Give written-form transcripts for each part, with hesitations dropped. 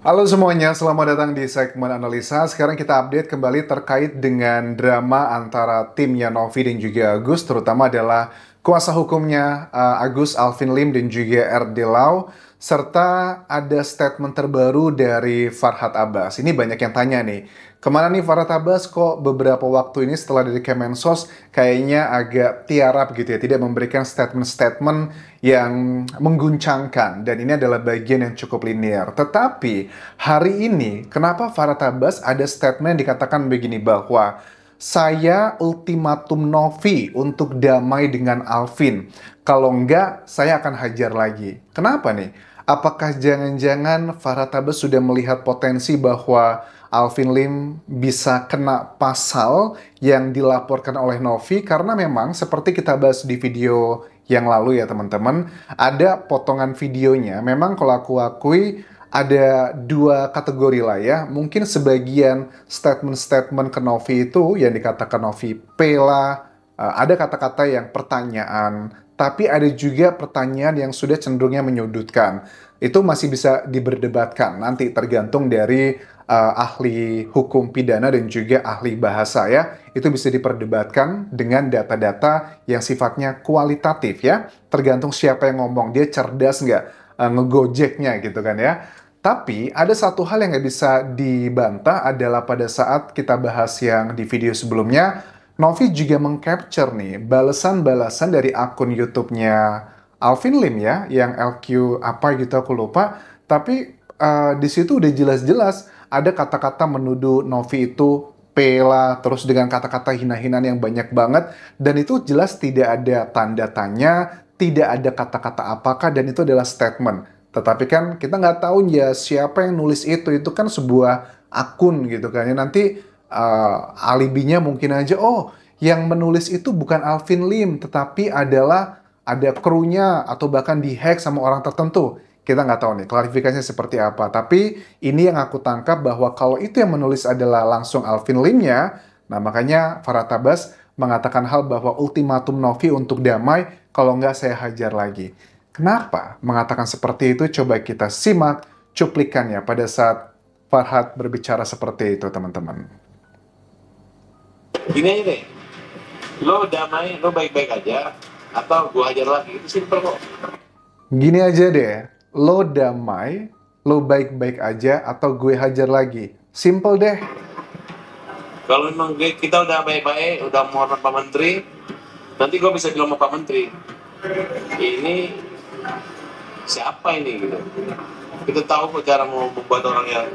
Halo semuanya, selamat datang di segmen analisa. Sekarang kita update kembali terkait dengan drama antara timnya Novi dan juga Agus, terutama adalah kuasa hukumnya Agus, Alvin Lim, dan juga RD Lau, serta ada statement terbaru dari Farhad Abbas. Ini banyak yang tanya nih, kemana nih Farhad Abbas kok beberapa waktu ini setelah dari Kemensos kayaknya agak tiarap gitu ya, tidak memberikan statement-statement yang mengguncangkan, dan ini adalah bagian yang cukup linear. Tetapi hari ini, kenapa Farhad Abbas ada statement yang dikatakan begini bahwa saya ultimatum Novi untuk damai dengan Alvin. Kalau enggak, saya akan hajar lagi. Kenapa nih? Apakah jangan-jangan Farhad Abbas sudah melihat potensi bahwa Alvin Lim bisa kena pasal yang dilaporkan oleh Novi? Karena memang seperti kita bahas di video yang lalu ya teman-teman, ada potongan videonya. Memang kalau aku akui ada dua kategori lah ya. Mungkin sebagian statement-statement ke Novi itu yang dikatakan Novi pela, ada kata-kata yang pertanyaan, tapi ada juga pertanyaan yang sudah cenderungnya menyudutkan. Itu masih bisa diberdebatkan, nanti tergantung dari ahli hukum pidana dan juga ahli bahasa ya. Itu bisa diperdebatkan dengan data-data yang sifatnya kualitatif ya. Tergantung siapa yang ngomong, dia cerdas nggak ngegojeknya gitu kan ya. Tapi ada satu hal yang nggak bisa dibantah adalah pada saat kita bahas yang di video sebelumnya, Novi juga mengcapture nih balasan-balasan dari akun YouTube-nya Alvin Lim ya, yang LQ apa gitu aku lupa. Tapi di situ udah jelas-jelas ada kata-kata menuduh Novi itu pela, terus dengan kata-kata hina-hinaan yang banyak banget, dan itu jelas tidak ada tanda tanya, tidak ada kata-kata apakah, dan itu adalah statement. Tetapi kan kita nggak tahu ya siapa yang nulis itu kan sebuah akun gitu kan ya. Nanti alibinya mungkin aja, oh yang menulis itu bukan Alvin Lim, tetapi adalah ada krunya atau bahkan dihack sama orang tertentu. Kita nggak tahu nih klarifikasinya seperti apa. Tapi ini yang aku tangkap bahwa kalau itu yang menulis adalah langsung Alvin Limnya, nah makanya Farhad Abbas mengatakan hal bahwa ultimatum Novi untuk damai, kalau nggak saya hajar lagi. Kenapa mengatakan seperti itu? Coba kita simak cuplikannya pada saat Farhad berbicara seperti itu, teman-teman. Gini aja deh, lo damai, lo baik-baik aja, atau gua hajar lagi, itu simpel kok. Gini aja deh, lo damai, lo baik-baik aja, atau gue hajar lagi. Simple deh. Kalau memang kita udah baik-baik, udah mau Pak Menteri, nanti gua bisa bilang sama Pak Menteri, ini siapa ini gitu. Kita tahu kok cara mau membuat orang yang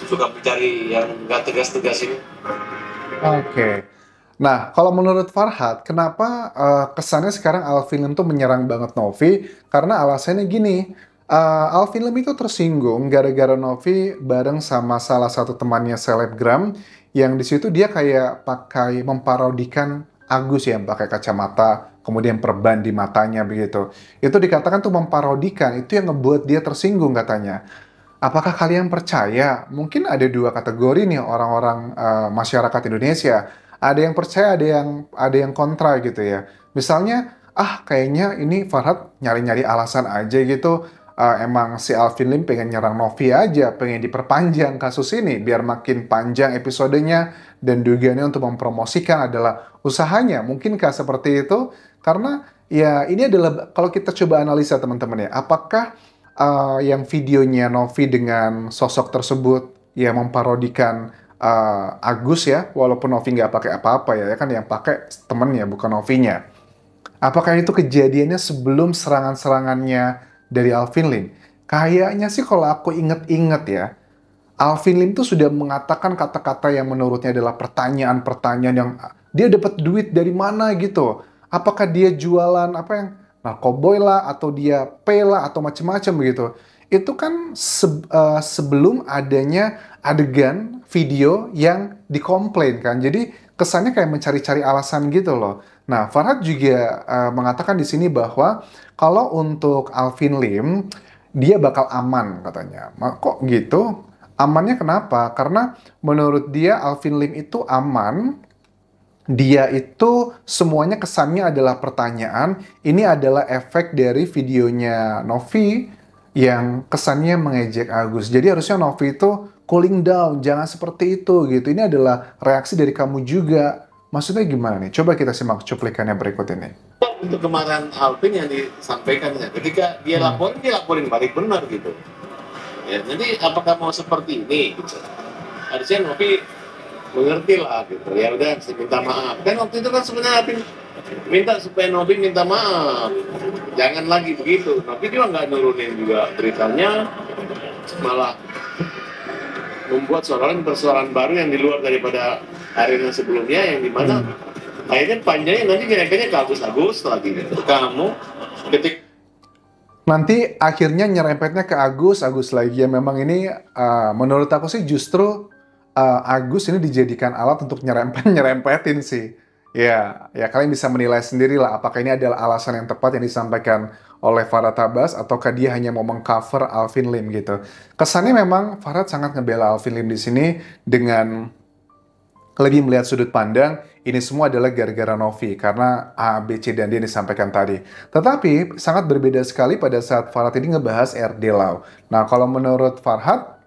suka mencari yang nggak tegas-tegas ini. Oke. Nah, kalau menurut Farhad, kenapa kesannya sekarang Alvin Lim tuh menyerang banget Novi? Karena alasannya gini, Alvin Lim itu tersinggung gara-gara Novi bareng sama salah satu temannya selebgram, yang di situ dia kayak pakai memparodikan Agus ya, pakai kacamata, kemudian perban di matanya begitu. Itu dikatakan tuh memparodikan, itu yang ngebuat dia tersinggung katanya. Apakah kalian percaya? Mungkin ada dua kategori nih orang-orang masyarakat Indonesia. Ada yang percaya, ada yang kontra gitu ya. Misalnya, kayaknya ini Farhad nyari-nyari alasan aja gitu. Emang si Alvin Lim pengen nyerang Novi aja, pengen diperpanjang kasus ini biar makin panjang episodenya, dan dugaannya untuk mempromosikan adalah usahanya. Mungkinkah seperti itu? Karena ya ini adalah kalau kita coba analisa teman-teman ya, apakah yang videonya Novi dengan sosok tersebut ya memparodikan Agus ya, walaupun Novi nggak pakai apa-apa ya, kan yang pakai temennya bukan Novinya. Apakah itu kejadiannya sebelum serangan-serangannya dari Alvin Lim? Kayaknya sih kalau aku inget-inget ya, Alvin Lim tuh sudah mengatakan kata-kata yang menurutnya adalah pertanyaan-pertanyaan yang dia dapat duit dari mana gitu. Apakah dia jualan apa yang narkoboy lah, atau dia pela atau macam-macam begitu. Itu kan sebelum adanya adegan video yang dikomplain kan. Jadi kesannya kayak mencari-cari alasan gitu loh. Nah, Farhad juga mengatakan di sini bahwa kalau untuk Alvin Lim, dia bakal aman katanya. Kok gitu? Amannya kenapa? Karena menurut dia Alvin Lim itu aman, dia itu semuanya kesannya adalah pertanyaan. Ini adalah efek dari videonya Novi yang kesannya mengejek Agus. Jadi harusnya Novi itu cooling down, jangan seperti itu gitu. Ini adalah reaksi dari kamu juga. Maksudnya gimana nih? Coba kita simak cuplikannya berikut ini. Untuk kemarin Alvin yang disampaikannya, ketika dia laporin balik benar gitu. Ya, jadi apakah mau seperti ini? Gitu. Harusnya Novi mengerti lah gitu. Ya udah, saya minta maaf. Kan waktu itu kan sebenarnya Alvin minta supaya Novi minta maaf. Jangan lagi begitu. Novi juga nggak nurunin juga beritanya, malah membuat persoalan baru yang di luar daripada arena sebelumnya, yang dimana akhirnya panjangnya nanti kira-kira ke Agus lagi gitu. Kamu ketik Nanti akhirnya nyerempetnya ke Agus lagi. Ya memang ini menurut aku sih justru Agus ini dijadikan alat untuk nyerempetin sih. Ya, ya kalian bisa menilai sendiri lah apakah ini adalah alasan yang tepat yang disampaikan oleh Farhad Abbas ataukah dia hanya mau mengcover Alvin Lim gitu. Kesannya memang Farhad sangat ngebela Alvin Lim di sini dengan lebih melihat sudut pandang ini semua adalah gara-gara Novi karena A, B, C, dan D yang disampaikan tadi. Tetapi sangat berbeda sekali pada saat Farhad ini ngebahas RD Lau. Nah kalau menurut Farhad,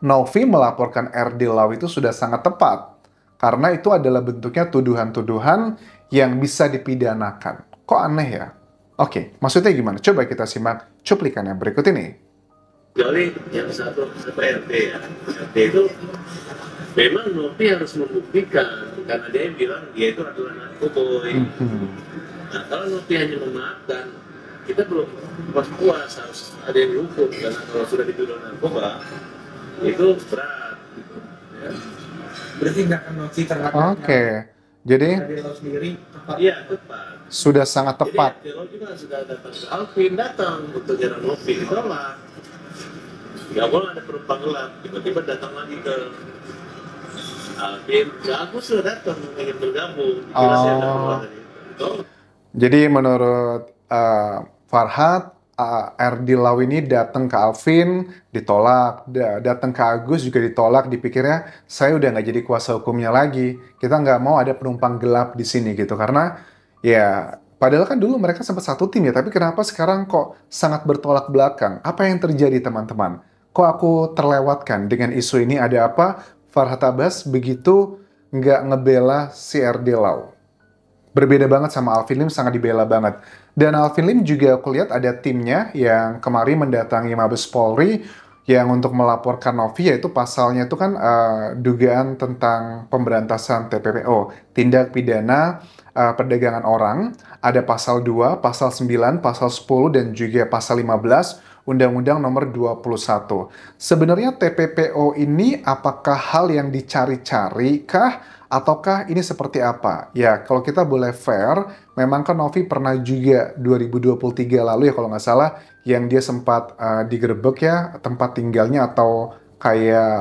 Novi melaporkan RD Lau itu sudah sangat tepat. Karena itu adalah bentuknya tuduhan-tuduhan yang bisa dipidanakan. Kok aneh ya? Oke, maksudnya gimana? Coba kita simak cuplikannya berikut ini. kecuali yang satu RT ya. RT itu memang Novi harus membuktikan karena dia bilang dia itu adalah narkoboy. Nah kalau Novi hanya memaafkan, kita belum puas harus ada yang dihukum karena kalau sudah dituduh narkoba itu berat. Gitu, ya. Berarti tindakan Novi terhadap Oke, jadi sendiri tepat. Iya tepat. sudah sangat tepat. Jadi RT juga sudah datang ke Alvin, datang untuk nyerang Novi, ditolak. Gak boleh ada penumpang gelap, tiba-tiba datang lagi ke Alvin. Aku sudah datang ingin bergabung. Jadi menurut Farhad, RD Lau ini datang ke Alvin, ditolak, datang ke Agus juga ditolak, dipikirnya saya udah nggak jadi kuasa hukumnya lagi, kita nggak mau ada penumpang gelap di sini gitu, karena ya padahal kan dulu mereka sempat satu tim ya, tapi kenapa sekarang kok sangat bertolak belakang? Apa yang terjadi teman-teman? Kok aku terlewatkan dengan isu ini? Ada apa? Farhad Abbas begitu nggak ngebela si RD Lau. Berbeda banget sama Alvin Lim, sangat dibela banget. Dan Alvin Lim juga aku lihat ada timnya yang kemarin mendatangi Mabes Polri yang untuk melaporkan Novi, yaitu pasalnya itu kan dugaan tentang pemberantasan TPPO, tindak pidana perdagangan orang. Ada pasal 2, pasal 9, pasal 10, dan juga pasal 15 Undang-Undang Nomor 21. Sebenarnya TPPO ini apakah hal yang dicari-cari kah? Ataukah ini seperti apa? Ya, kalau kita boleh fair, memang kan Novi pernah juga 2023 lalu ya kalau nggak salah, yang dia sempat digerebek ya tempat tinggalnya atau kayak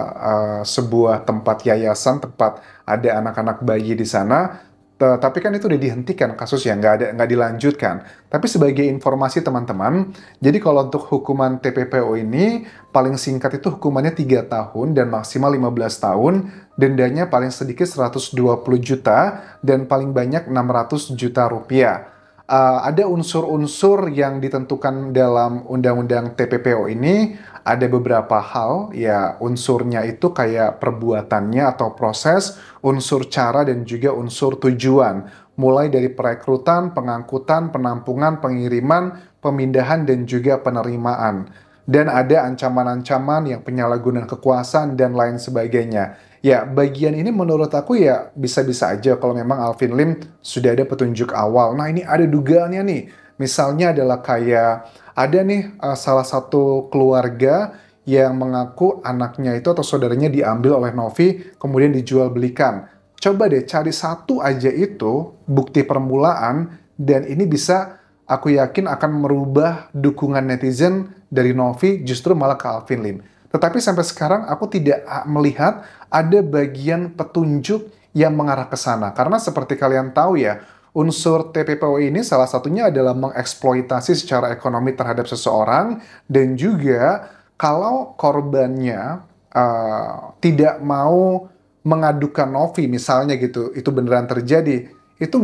sebuah tempat yayasan, tempat ada anak-anak bayi di sana. Tapi kan itu udah dihentikan kasusnya, nggak dilanjutkan. Tapi sebagai informasi teman-teman, jadi kalau untuk hukuman TPPO ini, paling singkat itu hukumannya 3 tahun dan maksimal 15 tahun, dendanya paling sedikit 120 juta, dan paling banyak 600 juta rupiah. Ada unsur-unsur yang ditentukan dalam undang-undang TPPO ini, ada beberapa hal, ya unsurnya itu kayak perbuatannya atau proses, unsur cara, dan juga unsur tujuan. Mulai dari perekrutan, pengangkutan, penampungan, pengiriman, pemindahan, dan juga penerimaan. Dan ada ancaman-ancaman yang penyalahgunaan kekuasaan dan lain sebagainya. Ya, bagian ini menurut aku ya bisa-bisa aja kalau memang Alvin Lim sudah ada petunjuk awal. Nah, ini ada dugaannya nih. Misalnya adalah kayak ada nih salah satu keluarga yang mengaku anaknya itu atau saudaranya diambil oleh Novi kemudian dijual belikan. Coba deh cari satu aja itu bukti permulaan dan ini bisa aku yakin akan merubah dukungan netizen dari Novi justru malah ke Alvin Lim. Tetapi sampai sekarang aku tidak melihat ada bagian petunjuk yang mengarah ke sana. Karena seperti kalian tahu ya, unsur TPPO ini salah satunya adalah mengeksploitasi secara ekonomi terhadap seseorang. Dan juga kalau korbannya tidak mau mengadukan Novi misalnya gitu, itu beneran terjadi, itu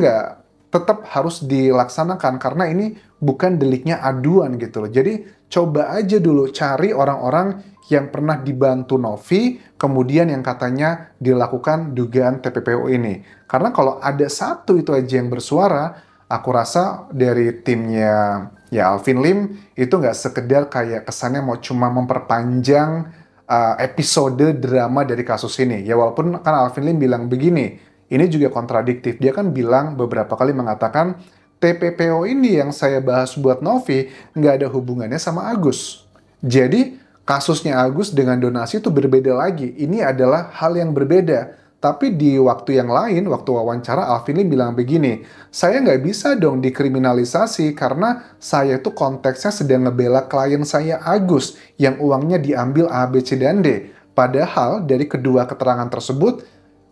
tetap harus dilaksanakan karena ini bukan deliknya aduan gitu loh. Jadi coba aja dulu cari orang-orang yang pernah dibantu Novi, kemudian yang katanya dilakukan dugaan TPPO ini. Karena kalau ada satu itu aja yang bersuara, aku rasa dari timnya ya Alvin Lim itu nggak sekedar kayak kesannya mau cuma memperpanjang episode drama dari kasus ini. Ya walaupun kan Alvin Lim bilang begini, ini juga kontradiktif. Dia kan bilang beberapa kali mengatakan TPPO ini yang saya bahas buat Novi nggak ada hubungannya sama Agus. Jadi kasusnya Agus dengan donasi itu berbeda lagi. Ini adalah hal yang berbeda. Tapi di waktu yang lain, waktu wawancara, Alvin Lim bilang begini, saya nggak bisa dong dikriminalisasi karena saya itu konteksnya sedang ngebela klien saya Agus yang uangnya diambil A, B, C, dan D. Padahal dari kedua keterangan tersebut,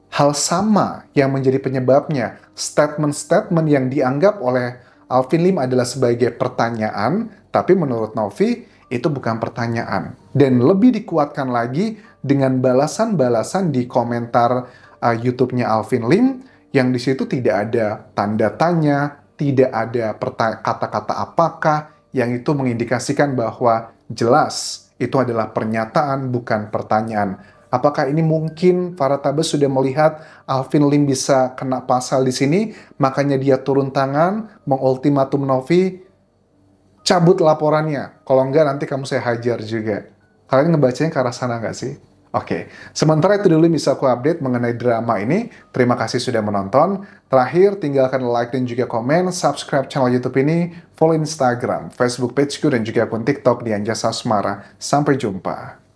hal sama yang menjadi penyebabnya. Statement-statement yang dianggap oleh Alvin Lim adalah sebagai pertanyaan, tapi menurut Novi, itu bukan pertanyaan. Dan lebih dikuatkan lagi dengan balasan-balasan di komentar YouTube-nya Alvin Lim, yang di situ tidak ada tanda tanya, tidak ada kata-kata apakah, yang itu mengindikasikan bahwa jelas itu adalah pernyataan, bukan pertanyaan. Apakah ini mungkin Farah Tabbas sudah melihat Alvin Lim bisa kena pasal di sini, makanya dia turun tangan, mengultimatum Novi, cabut laporannya. Kalau enggak nanti kamu saya hajar juga. Kalian ngebacanya ke arah sana nggak sih? Oke, sementara itu dulu bisa aku update mengenai drama ini. Terima kasih sudah menonton. Terakhir, tinggalkan like dan juga komen, subscribe channel YouTube ini, follow Instagram, Facebook pageku, dan juga akun TikTok di Anjasa Asmara. Sampai jumpa.